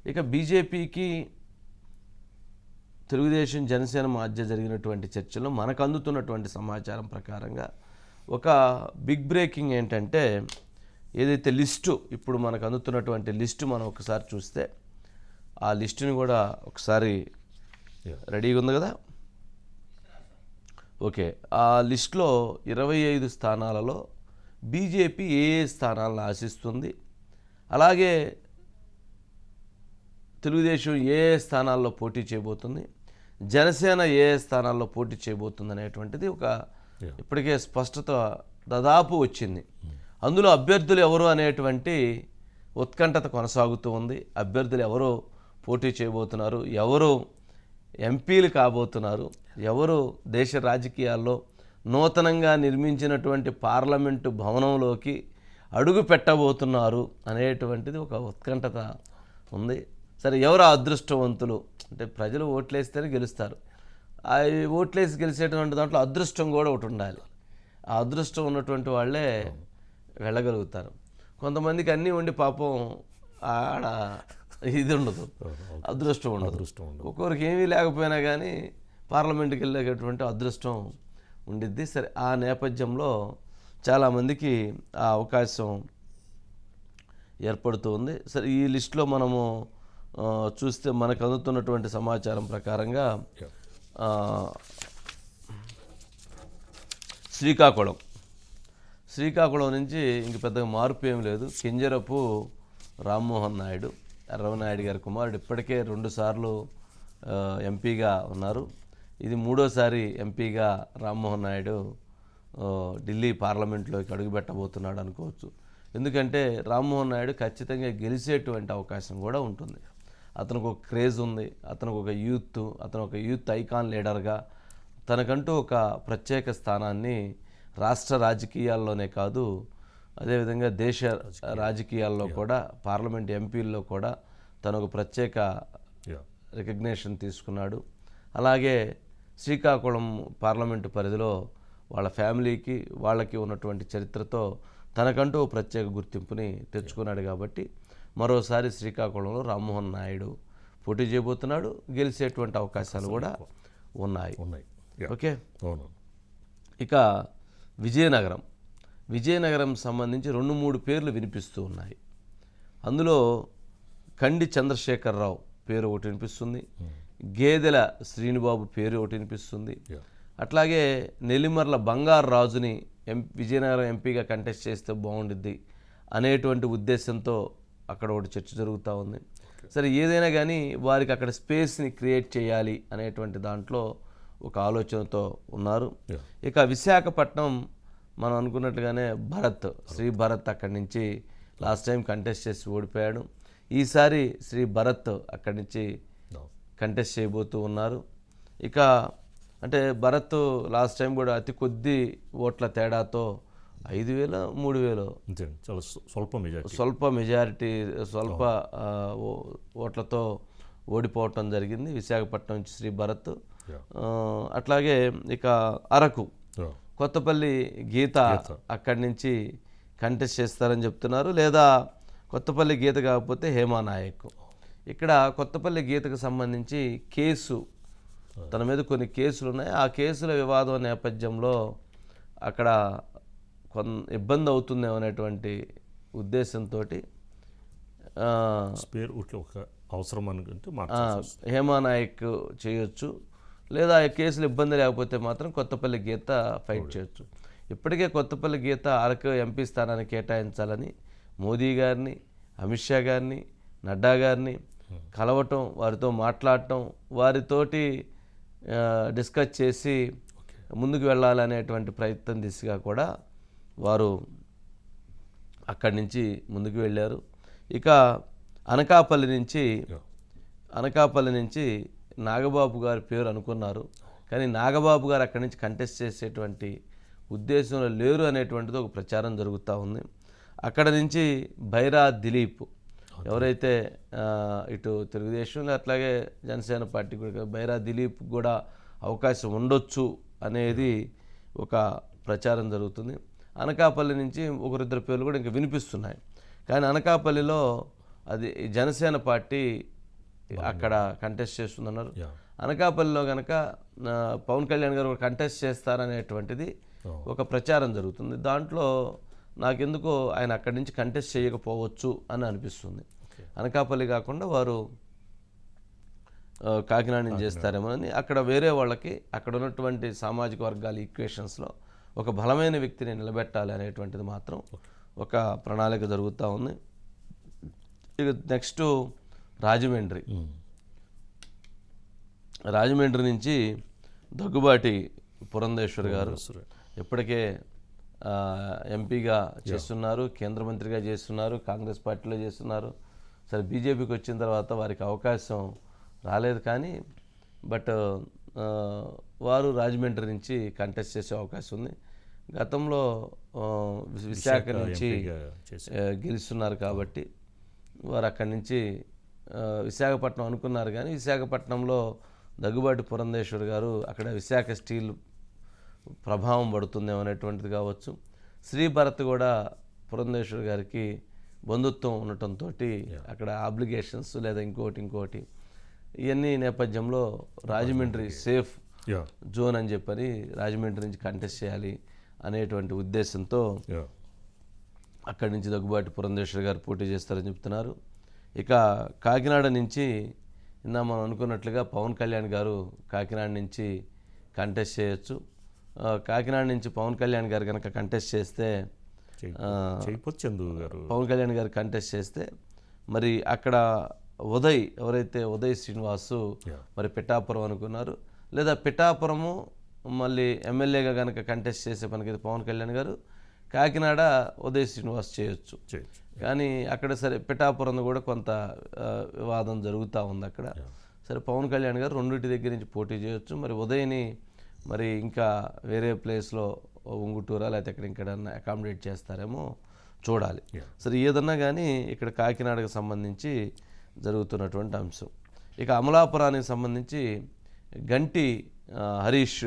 ఇక బీజేపీకి తెలుగుదేశం జనసేన మధ్య జరిగినటువంటి చర్చలో మనకు అందుతున్నటువంటి సమాచారం ప్రకారంగా ఒక బిగ్ బ్రేకింగ్ ఏంటంటే, ఏదైతే లిస్టు ఇప్పుడు మనకు అందుతున్నటువంటి లిస్టు మనం ఒకసారి చూస్తే, ఆ లిస్టుని కూడా ఒకసారి రెడీగా ఉంది కదా. ఓకే, ఆ లిస్టులో 25 స్థానాలలో బీజేపీ ఏ స్థానాలను ఆశిస్తుంది, అలాగే తెలుగుదేశం ఏ స్థానాల్లో పోటీ చేయబోతుంది, జనసేన ఏ స్థానాల్లో పోటీ చేయబోతుంది అనేటువంటిది ఒక ఇప్పటికే స్పష్టత దాదాపు వచ్చింది. అందులో అభ్యర్థులు ఎవరు అనేటువంటి ఉత్కంఠత కొనసాగుతూ ఉంది. అభ్యర్థులు ఎవరు పోటీ చేయబోతున్నారు, ఎవరు ఎంపీలు కాబోతున్నారు, ఎవరు దేశ రాజకీయాల్లో నూతనంగా నిర్మించినటువంటి పార్లమెంటు భవనంలోకి అడుగు పెట్టబోతున్నారు అనేటువంటిది ఒక ఉత్కంఠత ఉంది. సరే, ఎవరు అదృష్టవంతులు అంటే ప్రజలు ఓట్లేస్తేనే గెలుస్తారు. ఆ ఓట్లేసి గెలిచేటువంటి దాంట్లో అదృష్టం కూడా ఒకటి ఉండాలి. ఆ అదృష్టం ఉన్నటువంటి వాళ్ళే వెళ్ళగలుగుతారు. కొంతమందికి అన్నీ ఉండి పాపం ఆడ ఇది ఉండదు, అదృష్టం ఉండదు. ఒక్కొక్కరికి ఏమీ లేకపోయినా కానీ పార్లమెంట్కి వెళ్ళేటటువంటి అదృష్టం ఉండిద్ది. సరే, ఆ నేపథ్యంలో చాలామందికి ఆ అవకాశం ఏర్పడుతూ ఉంది. సరే, ఈ లిస్టులో మనము చూస్తే మనకు అందుతున్నటువంటి సమాచారం ప్రకారంగా శ్రీకాకుళం నుంచి ఇంక పెద్దగా మార్పు ఏం లేదు. కింజరపు రామ్మోహన్ నాయుడు, ఎర్రవనాయుడు గారి కుమారుడు, ఇప్పటికే 2 సార్లు ఎంపీగా ఉన్నారు. ఇది 3వసారి ఎంపీగా రామ్మోహన్ నాయుడు ఢిల్లీ పార్లమెంట్లోకి అడుగుపెట్టబోతున్నాడు అనుకోవచ్చు. ఎందుకంటే రామ్మోహన్ నాయుడు ఖచ్చితంగా గెలిచేటువంటి అవకాశం కూడా ఉంటుంది. అతనికి ఒక క్రేజ్ ఉంది, అతనికి ఒక అతను ఒక యూత్ ఐకాన్ లీడర్గా తనకంటూ ఒక ప్రత్యేక స్థానాన్ని రాష్ట్ర రాజకీయాల్లోనే కాదు, అదేవిధంగా దేశ రాజకీయాల్లో కూడా, పార్లమెంట్ ఎంపీల్లో కూడా తను ఒక ప్రత్యేక రికగ్నేషన్ తీసుకున్నాడు. అలాగే శ్రీకాకుళం పార్లమెంటు పరిధిలో వాళ్ళ ఫ్యామిలీకి వాళ్ళకి ఉన్నటువంటి చరిత్రతో తనకంటూ ప్రత్యేక గుర్తింపుని తెచ్చుకున్నాడు. కాబట్టి మరోసారి శ్రీకాకుళంలో రామ్మోహన్ నాయుడు పోటీ చేయబోతున్నాడు. గెలిచేటువంటి అవకాశాలు కూడా ఉన్నాయి. ఓకే, ఇక విజయనగరం సంబంధించి 2-3 పేర్లు వినిపిస్తూ ఉన్నాయి. అందులో కండి చంద్రశేఖరరావు పేరు ఒకటి వినిపిస్తుంది, గేదెల శ్రీనుబాబు పేరు ఒకటి వినిపిస్తుంది. అట్లాగే నెల్లిమర్ల బంగారు రాజుని విజయనగరం ఎంపీగా కంటెస్ట్ చేస్తే బాగుండిద్ది అనేటువంటి ఉద్దేశంతో అక్కడ ఒకటి చర్చ జరుగుతూ ఉంది. సరే, ఏదైనా కానీ వారికి అక్కడ స్పేస్ని క్రియేట్ చేయాలి అనేటువంటి దాంట్లో ఒక ఆలోచనతో ఉన్నారు. ఇక విశాఖపట్నం మనం అనుకున్నట్లుగానే శ్రీ భరత్ అక్కడి నుంచి లాస్ట్ టైం కంటెస్ట్ చేసి ఓడిపోయాడు. ఈసారి శ్రీ భరత్ అక్కడి నుంచి కంటెస్ట్ చేయబోతూ ఉన్నారు. ఇక అంటే భరత్ లాస్ట్ టైం కూడా అతి కొద్ది ఓట్ల తేడాతో 5,000 3,000 చాలా స్వల్ప ఓట్లతో ఓడిపోవటం జరిగింది విశాఖపట్నం నుంచి శ్రీ భరత్. అట్లాగే ఇక అరకు కొత్తపల్లి గీత అక్కడి నుంచి కంటెస్ట్ చేస్తారని చెప్తున్నారు. లేదా కొత్తపల్లి గీత కాకపోతే హేమానాయక్. ఇక్కడ కొత్తపల్లి గీతకు సంబంధించి తన మీద కొన్ని కేసులు ఉన్నాయి. ఆ కేసుల వివాదం నేపథ్యంలో అక్కడ ఇబ్బంది అవుతుందేమో అనేటువంటి ఉద్దేశంతో హేమానాయక్ చేయొచ్చు. లేదా ఆ కేసులు ఇబ్బంది లేకపోతే మాత్రం కొత్తపల్లి గీత ఫైట్ చేయొచ్చు. ఇప్పటికే కొత్తపల్లి గీత అరకు ఎంపీ స్థానాన్ని కేటాయించాలని మోదీ గారిని, అమిత్ షా గారిని, నడ్డా గారిని కలవటం, వారితో మాట్లాడటం, వారితోటి డిస్కస్ చేసి ముందుకు వెళ్ళాలనేటువంటి ప్రయత్నం దిశగా కూడా వారు అక్కడి నుంచి ముందుకు వెళ్ళారు. ఇక అనకాపల్లి నుంచి నాగబాబు గారి పేరు అనుకున్నారు. కానీ నాగబాబు గారు అక్కడి నుంచి కంటెస్ట్ చేసేటువంటి ఉద్దేశంలో లేరు అనేటువంటిది ఒక ప్రచారం జరుగుతూ ఉంది. అక్కడ నుంచి బైరా దిలీప్ ఎవరైతే ఇటు తెలుగుదేశంలో అట్లాగే జనసేన పార్టీ కూడా బైరా దిలీప్ కూడా అవకాశం ఉండొచ్చు అనేది ఒక ప్రచారం జరుగుతుంది. అనకాపల్లి నుంచి 1-2 పేర్లు కూడా ఇంకా వినిపిస్తున్నాయి. కానీ అనకాపల్లిలో అది జనసేన పార్టీ అక్కడ కంటెస్ట్ చేస్తుందన్నారు. అనకాపల్లిలో కనుక పవన్ కళ్యాణ్ గారు కంటెస్ట్ చేస్తారనేటువంటిది ఒక ప్రచారం జరుగుతుంది. దాంట్లో నాకెందుకో ఆయన అక్కడి నుంచి కంటెస్ట్ చేయకపోవచ్చు అని అనిపిస్తుంది. అనకాపల్లి కాకుండా వారు కాకినాడ నుంచి చేస్తారేమో అని, అక్కడ వేరే వాళ్ళకి అక్కడ ఉన్నటువంటి సామాజిక వర్గాల ఈక్వేషన్స్లో ఒక బలమైన వ్యక్తిని నిలబెట్టాలి అనేటువంటిది మాత్రం ఒక ప్రణాళిక జరుగుతూ ఉంది. ఇక నెక్స్ట్ రాజమండ్రి నుంచి దగ్గుబాటి పురంధేశ్వర్ గారు ఇప్పటికే ఎంపీగా చేస్తున్నారు, కేంద్ర మంత్రిగా చేస్తున్నారు, కాంగ్రెస్ పార్టీలో చేస్తున్నారు. సరే బీజేపీకి వచ్చిన తర్వాత వారికి అవకాశం రాలేదు, కానీ బట్ వారు రాజమండ్రి నుంచి కంటెస్ట్ చేసే అవకాశం ఉంది. గతంలో విశాఖ నుంచి గెలుస్తున్నారు కాబట్టి వారు అక్కడి నుంచి విశాఖపట్నం అనుకున్నారు, కానీ విశాఖపట్నంలో దగ్గుబాటి పురంధేశ్వర్ గారు అక్కడ విశాఖ స్టీల్ ప్రభావం పడుతుందేమో అనేటువంటిది కావచ్చు. శ్రీభరత్ కూడా పురంధేశ్వర్ గారికి బంధుత్వం ఉండటంతో అక్కడ ఆబ్లిగేషన్స్ లేదా ఇంకోటి ఇవన్నీ నేపథ్యంలో రాజమండ్రి సేఫ్ జోన్ అని చెప్పని రాజమండ్రి నుంచి కంటెస్ట్ చేయాలి అనేటువంటి ఉద్దేశంతో అక్కడి నుంచి దగ్గుబాటి పురంధేశ్వర్ గారు పోటీ చేస్తారని చెప్తున్నారు. ఇక కాకినాడ నుంచి ఇందా మనం అనుకున్నట్లుగా పవన్ కళ్యాణ్ గారు కాకినాడ నుంచి కంటెస్ట్ చేయొచ్చు. కాకినాడ నుంచి పవన్ కళ్యాణ్ గారు కనుక కంటెస్ట్ చేస్తే పవన్ కళ్యాణ్ గారు కంటెస్ట్ చేస్తే మరి అక్కడ ఎవరైతే ఉదయ్ శ్రీనివాసు మరి పిఠాపురం అనుకున్నారు, లేదా పిఠాపురము మళ్ళీ ఎమ్మెల్యేగా కనుక కంటెస్ట్ చేసే పనికి పవన్ కళ్యాణ్ గారు కాకినాడ ఉదయ్ శ్రీనివాస్ చేయొచ్చు. కానీ అక్కడ సరే పిఠాపురం కూడా కొంత వివాదం జరుగుతూ ఉంది అక్కడ. సరే పవన్ కళ్యాణ్ గారు రెండింటి దగ్గర నుంచి పోటీ చేయొచ్చు. మరి ఉదయ్ని మరి ఇంకా వేరే ప్లేస్లో ఉంగుటూరా లేకపోతే ఎక్కడ ఇంకెడన్నా అకామిడేట్ చేస్తారేమో చూడాలి. సరే ఏదన్నా కానీ ఇక్కడ కాకినాడకు సంబంధించి జరుగుతున్నటువంటి అంశం. ఇక అమలాపురానికి సంబంధించి గంటి హరీష్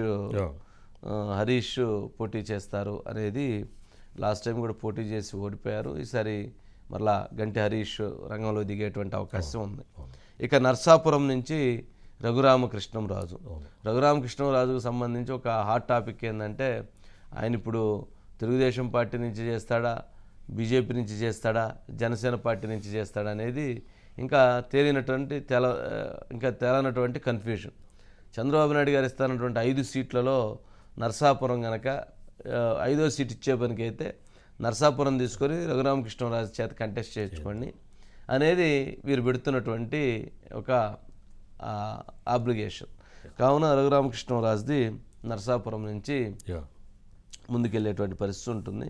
పోటీ చేస్తారు అనేది లాస్ట్ టైం కూడా పోటీ చేసి ఓడిపోయారు. ఈసారి మరలా గంటి హరీష్ రంగంలో దిగేటువంటి అవకాశం ఉంది. ఇక నర్సాపురం నుంచి రఘురామకృష్ణంరాజుకు సంబంధించి ఒక హాట్ టాపిక్ ఏంటంటే ఆయన ఇప్పుడు తెలుగుదేశం పార్టీ నుంచి చేస్తాడా, బీజేపీ నుంచి చేస్తాడా, జనసేన పార్టీ నుంచి చేస్తాడా అనేది ఇంకా తేలనటువంటి కన్ఫ్యూజన్. చంద్రబాబు నాయుడు గారు ఇస్తానటువంటి 5 సీట్లలో నర్సాపురం కనుక 5వ సీట్ ఇచ్చే పనికైతే నర్సాపురం తీసుకొని రఘురామకృష్ణరాజు చేత కంటెస్ట్ చేయించుకోండి అనేది వీరు పెడుతున్నటువంటి ఒక ఆబ్లిగేషన్. కావున రఘురామకృష్ణరాజుది నర్సాపురం నుంచి ముందుకెళ్ళేటువంటి పరిస్థితి ఉంటుంది.